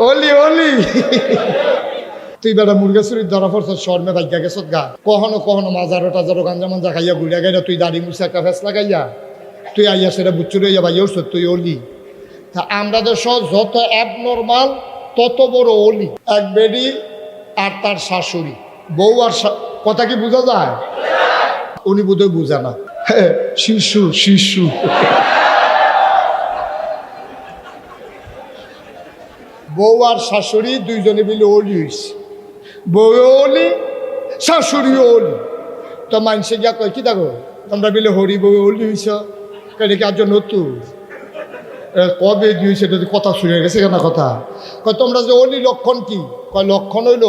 অলি অলি তুই বেটা মুরগা চুরির ধরা পড়ছ শর্মে ভাগ্যা গেছত গা কখনো কখনো মাজারো টাজারো গাঞ্জা মাঞ্জা খাইয়া ঘুরিয়া গাইয়া তুই দাড়ি মুছে একটা ফেস লাগাইয়া তুই আইয়া সেটা বুচ্চুর হইয়া ভাইয়া উঠছ তুই অলি। তা আমরা দেশ যত অ্যাবনর্মাল তত বড় অলি। এক বেডি আর তার শাশুড়ি বউ আর কথা কি বোঝা যায়? উনি বোধহয় বুঝে না। শিশু শিশু বউ আর শাশুড়ি দুইজনে মিলে অলি হইছে। বউ অলি শাশুড়ি অলি। তো মানুষে গিয়া কয় কি দেখো তোমরা মিলে হরি বউ অলি হইছ কেন কি আজ নতুন কবে দিয়েছে কথা শুনে গেছে কেন কথা কয় তোমরা যে অলি লক্ষণ কি কয় লক্ষণ হইল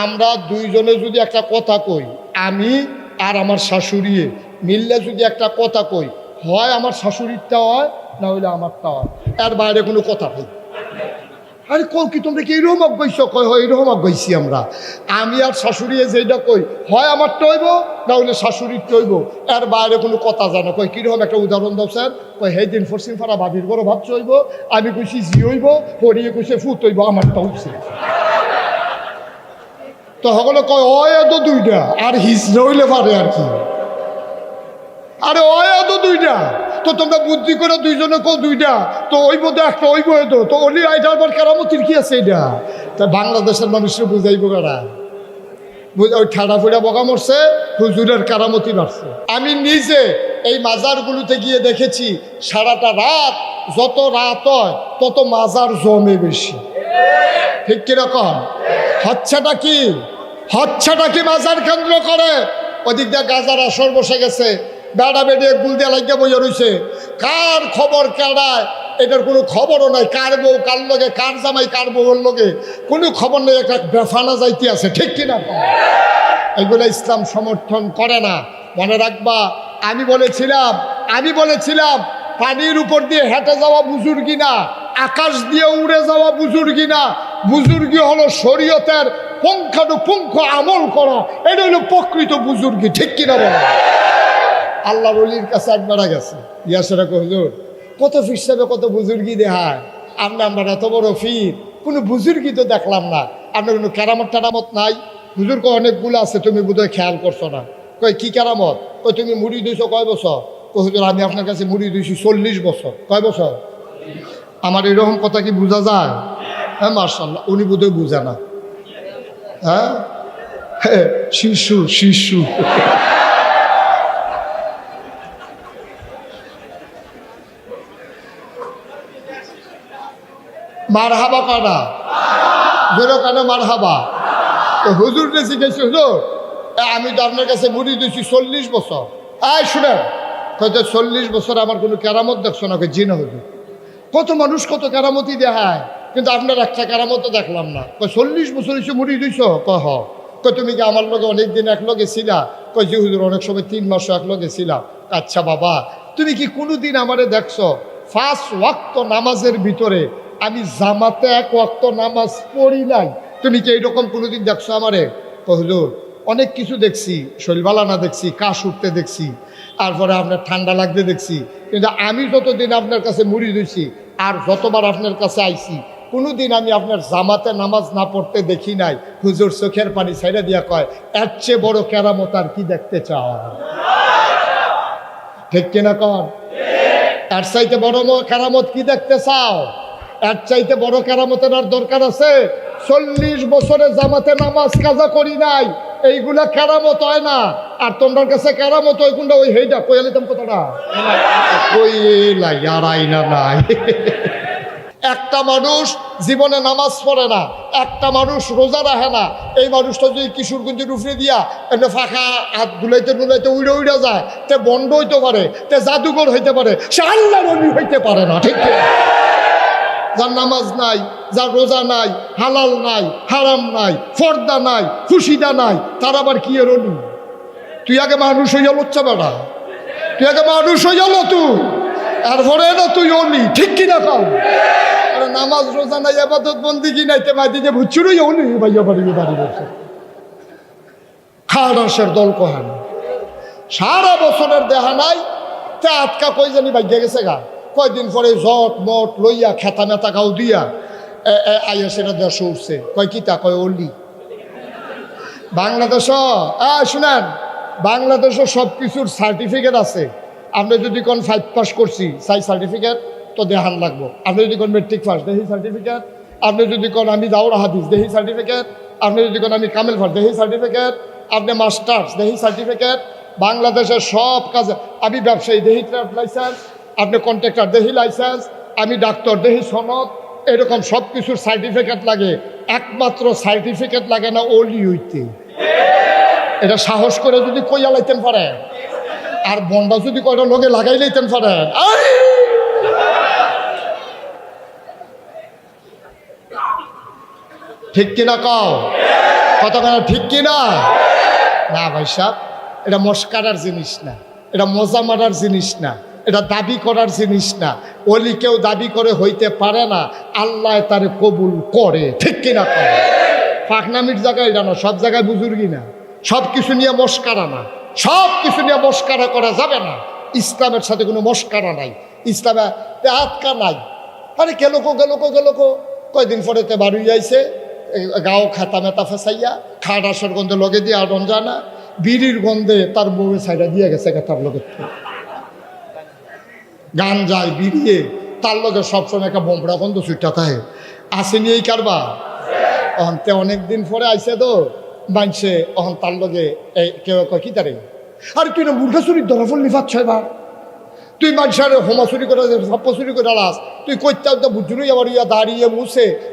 আমরা দুইজনে যদি একটা কথা কই আমি আর আমার শাশুড়ি মিললে যদি একটা কথা কই হয় আমার শাশুড়িরটা হয় না হইলে আমারটা হয়, এর বাইরে কোনো কথা নেই। আরে কও কি তোমরা কি এইরকম অজ্ঞাইছ? কয় হয় এইরকম অজ্ঞাইছি আমরা। আমি আর শাশুড়ি যেটা কই হয় আমারটা হইব না হইলে শাশুড়িরটা হইব, এর বাইরে কোনো কথা জানো। কয় কীরকম একটা উদাহরণ দাও স্যার? কয় সেই দিন ফরসিম ফারা ভাবির বড় ভাত হইব, আমি কইছি জি হইব, হরিয়ে কইছে ফুট হইব, আমারটা হচ্ছে। তো সকলে কয় অয় এত দুইটা আর হিসড়ে হইলে পারে আর কি। আরে অয় এত দুইটা তো তোমরা বুদ্ধি করে দুইজনে কো দুইটা তো ওইব তো একটা ওইব এত তো অলি আইটার পর কেরামতির কি আছে এটা? তা বাংলাদেশের মানুষকে বুঝাইব কারা? ওই ঠাডা ফুড়া বকা মরছে, হুজুরের কেরামতি বাড়ছে। আমি নিজে এই মাজারগুলোতে গিয়ে দেখেছি সারাটা রাত যত রাত হয় তত মাজার জমে বেশি। ঠিক কিরকম? হচ্ছেটা কি? হচ্ছেটা কি মাজার কেন্দ্র করে? ওদিক দিয়ে গাজার আসর বসে গেছে, বেড়া বেড়িয়ে গুল দিয়ে লাগিয়ে বইয়া রয়েছে। কার খবর কেড়ায় এটার কোনো খবরও নাই। কার বউ কার লগে, কার জামাই কার বউর লগে কোনো খবর নেই। একটা বেফানা যাইতে আছে। ঠিক কিনা? এগুলো ইসলাম সমর্থন করে না। মনে রাখবা আমি বলেছিলাম পানির উপর দিয়ে হেঁটে যাওয়া বুজুর্গি না, আকাশ দিয়ে উড়ে যাওয়া বুজুর্গি না। বুজুর্গি হলো শরীয়তের পুঙ্খানুপুঙ্খ আমল করা, এটা হলো প্রকৃত বুজুর্গি। ঠিক কিনা বলো? আল্লাহর ওলির কাছে একবার গেছে ইয়াসেরা হুজুর কত ফিরসাবে কত বুজুর্গি দেখায়, আমরা এত বড় ফির কোনো বুজুর্গি তো দেখলাম না, আপনার কোনো কেরামত টেরামত নাই? হুজুর কয় অনেকগুলো আছে, তুমি বোধহয় খেয়াল করছো না। কয় কি কেরামত? কয় তুমি মুড়ি দিয়েছো কয় বছর? কয় হুজুর আমি আপনার কাছে মুড়ি দিয়েছি 40 বছর। কয় বছর? আমার এরকম কথা কি বোঝা যায়? হ্যাঁ মার্শাল্লাহ, উনি বোধহয় বুঝে না। হ্যাঁ শিশু শিশু মার হাবা কানা জোরো কানা মার হাবা। তো হুজুর রে শিখেছি হুজুর আমি তো আপনার কাছে মুড়ি দিয়েছি 40 বছর। শুনেন হয়তো 40 বছর আমার কোনো কেরামত দেখছো না? জি না হুজুর। কত মানুষ কত কেরামতি দেখায়, কিন্তু আপনার একটা কেরামতও দেখলাম না। 40 বছর এসে মুড়ি দিয়েছ? কয় তুমি কি আমার লগে অনেকদিন এক লগে ছিলা? কয় জি হুজুর অনেক সময় 3 মাসও এক লগে ছিলাম। আচ্ছা বাবা তুমি কি কোনোদিন আমারে দেখছো 5 ওয়াক্ত নামাজের ভিতরে আমি জামাতে 1 ওয়াক্ত নামাজ পড়ি নাই? তুমি কি এইরকম কোনোদিন দেখছো আমারে? হুজুর অনেক কিছু দেখছি, শৈলবালানা দেখছি, কাশ উঠতে দেখছি, তারপরে আপনার ঠান্ডা লাগতে দেখছি, কিন্তু আমি যতদিন আপনার কাছে মুড়ি দিয়েছি আর যতবার আপনার কাছে আইছি কোনোদিন আমি আপনার জামাতে নামাজ না পড়তে দেখি নাই। হুজুর চোখের পানি ছাইড়া দিয়া কয় এর চেয়ে বড় কেরামত আর কি দেখতে চাও? ঠিক কিনা কন? এর চাইতে বড় কেরামত কি দেখতে চাও? এর চাইতে বড় কেরামতের আর দরকার আছে? 40 বছরে জামাতে নামাজ কাজা করি নাই, এইগুলা কেরামত হয় না। আর তোমার কাছে কেরামত হয় কোনটা? ওই হেইটা কইয়া লিতাম কথাটা কইলা আর আইনা নাই। একটা মানুষ জীবনে নামাজ পড়ে না, একটা মানুষ রোজা রাখে না, এই মানুষটা যদি কিশোরগঞ্জের উপরে দিয়া এনে ফাঁকা হাত বুলাইতে বুলাইতে উড়ে উড়ে যায়, তে বন্ধ হইতে পারে, তে জাদুঘর হইতে পারে, সে আল্লাহর ওলি হইতে পারে না। ঠিক আছে? যার নামাজ নাই, যার রোজা নাই, হালাল নাই, হারাম নাই, ফর্দা নাই, খুশিদা নাই, তার আবার কি এর ওলি? তুই আগে মানুষ হইয়া লচ্ছা বেড়া, তুই আগে মানুষ হইয়া লো তুই, এরপরে না তুই ওলি। ঠিক কিনা কও? আরে নামাজ রোজা নাই, ইবাদত বন্দেগী নাই, তে মাইদিকে ভুচ্ছুরই ওলি ভাইয়া বাড়ি বাড়ি বসে খাড়াসের দল কহান সারা বছরের দেহা নাই, তে আটকা কই জানি ভাগ্যে গেছে গা। কয়দিন পরে জট মট লইয়া খেতা মেতা গাও দিয়া আইএসেরা দেশে উঠছে কয় কি তা কয় অলি বাংলাদেশ শুনেন বাংলাদেশও সব কিছুর সার্টিফিকেট আছে। আপনি যদি কোন 5 পাস করছি সার্টিফিকেট তো দেখান লাগবো। আপনি যদি কোন মেট্রিক পাস দেখি সার্টিফিকেট, আপনি যদি কোন আমি দাওরা হাদিস দেখি সার্টিফিকেট, আপনি যদি কোন আমি কামেল পাস দেখি সার্টিফিকেট, আপনি মাস্টার্স দেখি সার্টিফিকেট। বাংলাদেশের সব কাজে আমি ব্যবসায়ী দেখি ট্রেড লাইসেন্স, আপনি কন্ট্রাক্টর দেখি লাইসেন্স, আমি ডাক্তার দেখি সনদ, এরকম সব কিছুর সার্টিফিকেট লাগে। একমাত্র সার্টিফিকেট লাগে না ওলি হইতে। এটা সাহস করে যদি কইয়া লাইতেন পারেন আর বন্ডা যদি কয়টা লোকে লাগাই লাইতেন পারেন, ঠিক কিনা কও কথা কেন ঠিক কিনা? না ভাই সাহেব, এটা মস্কারার জিনিস না, এটা মজা মারার জিনিস না, এটা দাবি করার জিনিস না। ওলি কেউ দাবি করে হইতে পারে না, আল্লাহ তারে কবুল করে, ঠিক কিনা করে। ফাঁকনামির জায়গায় এটা না, সব জায়গায় বুজুর্গি না, সব কিছু নিয়ে মস্কারা না, সব কিছু নিয়ে মস্কারা করা যাবে না। ইসলামের সাথে কোনো মস্কারা নাই, ইসলামে আটকা নাই। আরে গেল কয়দিন পরে তে বাড়ি যাইছে গাও খাতা মেতা ফেসাইয়া খাটাসের গন্ধে লগে দিয়ে আর রঞ্জানা বিড়ির গন্ধে তার বউয়ে সাইডা দিয়ে গেছে তার লগে গান যায় বিড়িয়ে তার লগে সবসময় একটা বোমড়া গন্ধ ছুটটা থাকে। আসেনি এই কারবা অহন্তে অনেকদিন পরে আইসে তো মানছে অহন তার লগে কেউ কয় কি তারে আর তুই না মুরগা চুরির ধরা ফল নিফাত ছয়বার তুই মানুষের হোমা চুরি করে সপ্প চুরি করে আলাস তুই কইতাম তো বুঝুনই আবার ইয়া দাঁড়িয়ে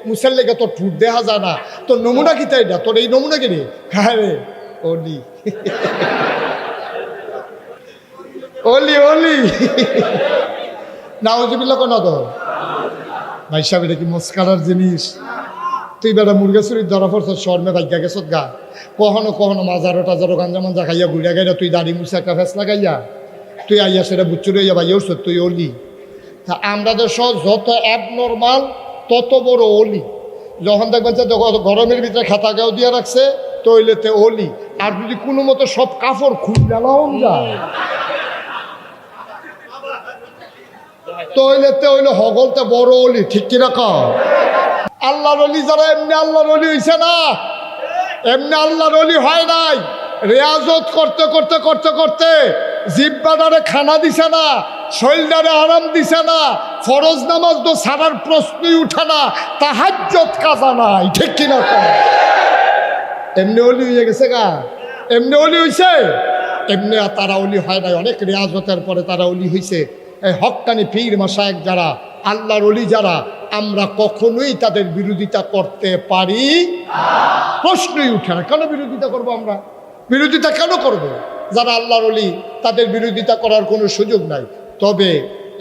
মুছের লেগে তোর ঠুট দেখা যায় না, তোর নমুনা কি তাই না, তোর এই নমুনা কিনে হ্যাঁ রে ওলি ওলি ওলি নাউজুবিল্লাহ কোন তো ভাই সাহেব এটা কি মস্কারার জিনিস? তুই বেটা মুরগা চুরির ধরা পড়ছ শর্মে ভাগ্যা গেছত গা, কখনো কখনো মাজারো টাজারো গাঞ্জা মাঞ্জা খাইয়া ঘুরিয়া গাইয়া তুই দাড়ি মুছে একটা ফেস লাগাইয়া তুই আইয়া সেটা বুচ্চুরে যাবা ইউস তুই অলি। তা আমরা দেশ যত অ্যাবনর্মাল তত বড় অলি। যখন দেখবেন যে গরমের ভিতরে খাতা গাও দিয়ে রাখছে তৈলেতে অলি, আর যদি কোনো মতো সব কাপড় খুললাম যায় তৈলেতে হইলে হগলতে বড় অলি, ঠিক কিনা কও? আল্লাহর অলি যারা এমনি আল্লাহর অলি হইছে না, এমনি আল্লাহর অলি হয় নাই। রেয়াজত করতে করতে করতে করতে জিব্বাদারে খানা দিছে না, শরীরদারে আরাম দিছে না, ফরজ নামাজ তো সারার প্রশ্নই উঠে না, তাহাজ্জুদ কাজা নাই, ঠিক কিনা কও? এমনি অলি হয়ে গেছে গা, এমনি অলি হইছে, এমনি তারা অলি হয় নাই। অনেক রেয়াজতের পরে তারা অলি হইছে। এই হক্কানি পীর মাশায়েখ যারা আল্লাহর অলি যারা, আমরা কখনোই তাদের বিরোধিতা করতে পারি প্রশ্নই উঠে না। কেন বিরোধিতা করব? আমরা বিরোধিতা কেন করব? যারা আল্লাহর অলি তাদের বিরোধিতা করার কোনো সুযোগ নাই। তবে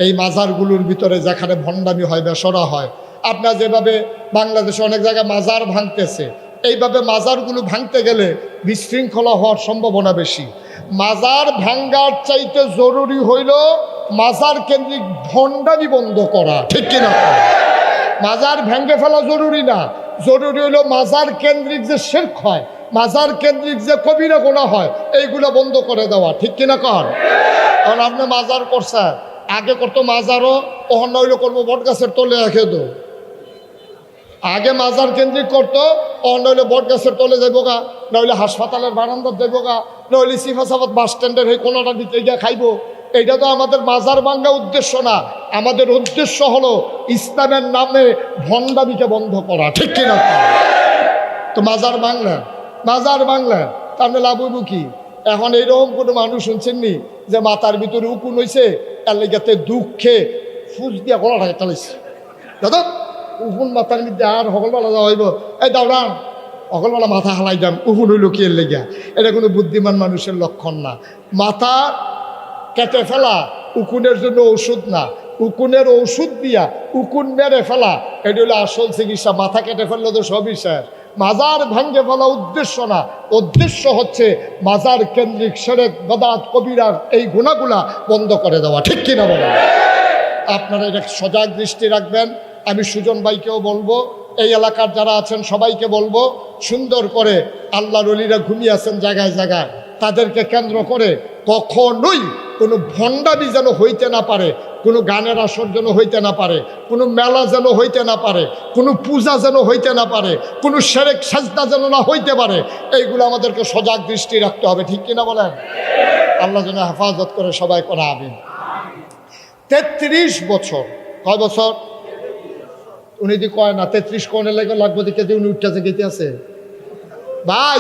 এই মাজারগুলোর ভিতরে যেখানে ভণ্ডামি হয় বেসরা হয়, আপনার যেভাবে বাংলাদেশে অনেক জায়গায় মাজার ভাঙতেছে, এইভাবে মাজারগুলো ভাঙতে গেলে বিশৃঙ্খলা হওয়ার সম্ভাবনা বেশি। মাজার ভাঙ্গার চাইতে জরুরি হইল মাজার কেন্দ্রিক ভণ্ডামি বন্ধ করা, ঠিক কিনা? মাজার ভেঙে ফেলা জরুরি না, জরুরি হইল মাজার কেন্দ্রিক যে শিরক হয়, মাজার কেন্দ্রিক যে কবিরা গুনাহ হয়, এইগুলো বন্ধ করে দেওয়া, ঠিক কিনা কর? কারণ আপনি মাজার করছেন, আগে করতো মাজারও ওহন নইলে করবো বট গাছের তলে রেখে দো। আগে মাজার কেন্দ্রিক করতো, অহন নইলে বট গাছের তলে যাইব গা, নইলে হাসপাতালের বারান্দার যাইব গা, নইলে সিফাসাবাদ বাস স্ট্যান্ডের এই কোনোটা দিতে গিয়ে খাইবো। এটা তো আমাদের মাজার ভাঙ্গা উদ্দেশ্য না, আমাদের উদ্দেশ্য হলো ইসলামের নামে ভণ্ডামিকে বন্ধ করা, ঠিক কিনা? তো মাজার বাংলা তার মানে লাভ হইব কি? এখন এইরকম কোনো মানুষ শুনছেননি যে মাথার ভিতরে উকুন হয়েছে, এর লেগাতে দুঃখে ফুস দিয়া গলাটাকে চালাইছে, দাদা উকুন মাথার মধ্যে আর সকলবেলা যাওয়া হইব, এই দাওড়ান সকলবেলা মাথা হালাই যাম, উকুন হইল কি এর লেগা? এটা কোনো বুদ্ধিমান মানুষের লক্ষণ না। মাথা কেটে ফেলা উকুনের জন্য ঔষধ না, উকুনের ঔষধ দিয়া উকুন মেরে ফেলা এটা হলো আসল চিকিৎসা। মাথা কেটে ফেললে তো সবই শেষ। মাজার ভাঙ্গে ফেলা উদ্দেশ্য না, উদ্দেশ্য হচ্ছে মাজার কেন্দ্রিক শিরক বিদআত কবিরার এই গুনাহগুলা বন্ধ করে দেওয়া, ঠিক কিনা বলেন? আপনারা এটা সজাগ দৃষ্টি রাখবেন। আমি সুজন ভাইকেও বলবো, এই এলাকার যারা আছেন সবাইকে বলবো, সুন্দর করে আল্লাহর ওলিরা ঘুমিয়ে আছেন জায়গায় জায়গায়, তাদেরকে কেন্দ্র করে কখনোই কোনো ভণ্ডামি যেন হইতে না পারে, কোনো গানের আসর যেন হইতে না পারে, কোনো মেলা যেন হইতে না পারে, কোনো পূজা যেন হইতে না পারে, কোনো সেরেক সাজদা যেন না হইতে পারে। এইগুলো আমাদেরকে সজাগ দৃষ্টি রাখতে হবে, ঠিক কিনা বলেন? আল্লাহ যেন হেফাজত করে, সবাই করে আমিন। 33 বছর, কয় বছর? উনি যদি কয় না 33 কোনে লাগবো দিকে যে উনি উঠতেছে গেতে আছে ভাই,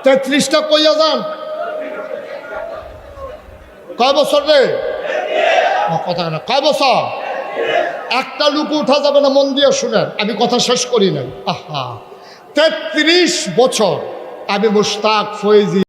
33টা কইয়া যান। কয় বছর রে? কথা না, কয় বছর? একটা লুক উঠা যাবে না, মন দিয়ে শুনেন, আমি কথা শেষ করি নাই। আহা, 33 বছর আমি মুশতাক ফয়েজি